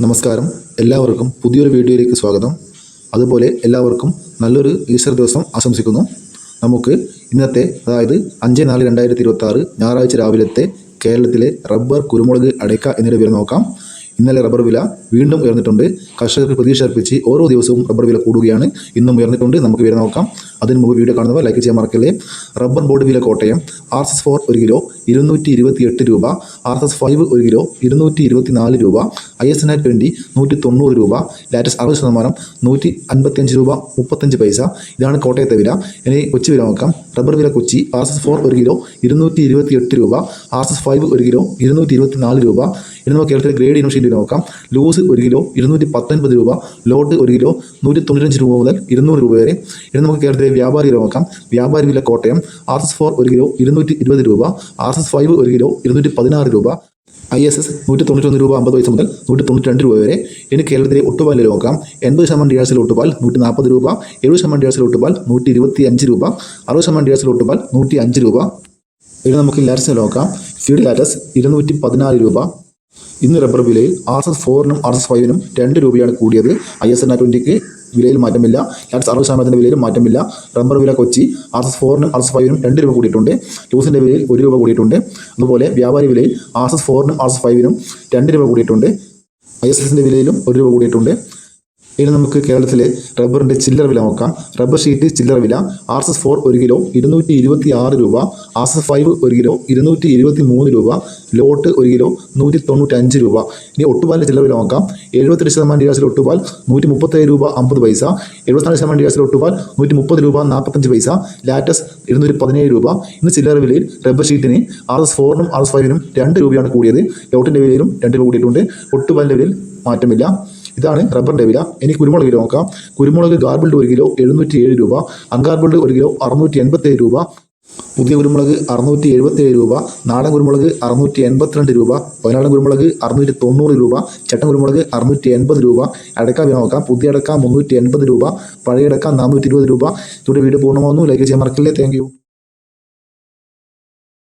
നമസ്കാരം, എല്ലാവർക്കും പുതിയൊരു വീഡിയോയിലേക്ക് സ്വാഗതം. അതുപോലെ എല്ലാവർക്കും നല്ലൊരു ഈസ്റ്റർ ദിവസം ആശംസിക്കുന്നു. നമുക്ക് ഇന്നത്തെ അതായത് 5/4/2026 ഞായറാഴ്ച രാവിലത്തെ കേരളത്തിലെ റബ്ബർ, കുരുമുളക്, അടയ്ക്ക എന്നിവയുടെ വില നോക്കാം. ഇന്നലെ റബ്ബർ വില വീണ്ടും ഉയർന്നിട്ടുണ്ട്. കർഷകർക്ക് പ്രതീക്ഷ അർപ്പിച്ച് ഓരോ ദിവസവും റബ്ബർ വില കൂടുകയാണ്. ഇന്നും ഉയർന്നിട്ടുണ്ട്. നമുക്ക് വില നോക്കാം. അതിന് മുമ്പ് വീഡിയോ കാണുന്നവർ ലൈക്ക് ചെയ്യാൻ മറക്കല്ലേ. റബ്ബർ ബോർഡ് വില കോട്ടയം RSS4 1 കിലോ 228 രൂപ, RSS5 1 കിലോ 224 രൂപ, ISNA20 190 രൂപ, ലാറ്റസ് 60% 155 രൂപ 35 പൈസ. ഇതാണ് കോട്ടയത്തെ വില. ഇനി കൊച്ചി വില നോക്കാം. റബ്ബർ വില കൊച്ചി RSS4 1 കിലോ 228 രൂപ, RSS5 1 കിലോ 224 രൂപ. ഇനി നമുക്ക് കേരളത്തിലെ ഗ്രേഡ് ഇനം ഷീറ്റ് നോക്കാം. ലൂസ് 1 കിലോ 219 രൂപ, ലോട്ട് 1 കിലോ 195 രൂപ മുതൽ 200 രൂപ വരെ. ഇനി നമുക്ക് കേരളത്തിലെ വ്യാപാരി വില നോക്കാം. വ്യാപാരി വില കോട്ടയം RSS4 1 കിലോ 220 രൂപ, RSS5 1 കിലോ 216 രൂപ, ISS 191 രൂപ 50 പൈസ മുതൽ 192 രൂപ വരെ. ഇനി കേരളത്തിലെ ഒട്ടുപാൽ വില നോക്കാം. 80% DRCL ഒട്ടുപാൽ 140 രൂപ, 70% DRCL ഒട്ടുപാൽ 125 രൂപ, 60% DRCL ഒട്ടുപാൽ 105 രൂപ. ഇനി നമുക്ക് ലാറ്റസ് നോക്കാം. ഫീഡ് ലാറ്റസ് 214 രൂപ. ഇന്ന് റബ്ബർ വിലയിൽ RSS4-നും RSS5-നും 2 രൂപയാണ് കൂടിയത്. ISNA20 വിലയിൽ മാറ്റമില്ല. ലാറ്റസ് 60% വിലയിലും മാറ്റമില്ല. റബ്ബർ വില കൊച്ചി RSS4-നും RSS5-നും 2 രൂപ കൂടിയിട്ടുണ്ട്. ലൂസിൻ്റെ വിലയിൽ 1 രൂപ കൂടിയിട്ടുണ്ട്. അതുപോലെ വ്യാപാരി വിലയിൽ RSS4-നും RSS5-നും 2 രൂപ കൂടിയിട്ടുണ്ട്. ISSൻ്റെ വിലയിലും 1 രൂപ കൂടിയിട്ടുണ്ട്. ഇനി നമുക്ക് കേരളത്തിലെ റബ്ബറിൻ്റെ ചില്ലറ വില നോക്കാം. റബ്ബർ ഷീറ്റ് ചില്ലറ വില RSS4 1 കിലോ 226 രൂപ, RSS5 1 കിലോ 223 രൂപ, ലോട്ട് 1 കിലോ 195 രൂപ. ഇനി ഒട്ടുപാലിൻ്റെ ചില്ലറ വില നോക്കാം. 78% DRCL ഒട്ടുപാൽ 137 രൂപ 50 പൈസ, 74% DRCL ഒട്ടുപാൽ 130 രൂപ 45 പൈസ, ലാറ്റസ് 217 രൂപ. ഇന്ന് ചില്ലറ വിലയിൽ റബ്ബർ ഷീറ്റിന് RSS4-നും RSS5-നും 2 രൂപയാണ് കൂടിയത്. ലോട്ടിൻ്റെ വിലയിലും 2 രൂപ കൂടിയിട്ടുണ്ട്. ഒട്ടുപാലിൻ്റെ വിലയിൽ മാറ്റമില്ല. ഇതാണ് റബ്ബറിൻ്റെ വില. ഇനി കുരുമുളക് വില നോക്കാം. കുരുമുളക് ഗാർബിൾഡ് 1 കിലോ 707 രൂപ, അൺഗാർബിൾഡ് 1 കിലോ 687 രൂപ, പുതിയ കുരുമുളക് 677 രൂപ, നാടൻ കുരുമുളക് 682 രൂപ, വയനാടൻ കുരുമുളക് 690 രൂപ, ചട്ടൻ കുരുമുളക് 680 രൂപ. അടയ്ക്ക വില നോക്കാം. പുതിയ അടയ്ക്ക 380 രൂപ, പഴയ അടയ്ക്ക 420 രൂപ. ഇവിടെ വീഡിയോ പൂർണ്ണമാകുന്നു. ലൈക്ക് ചെയ്യാൻ മറക്കല്ലേ. Thank you.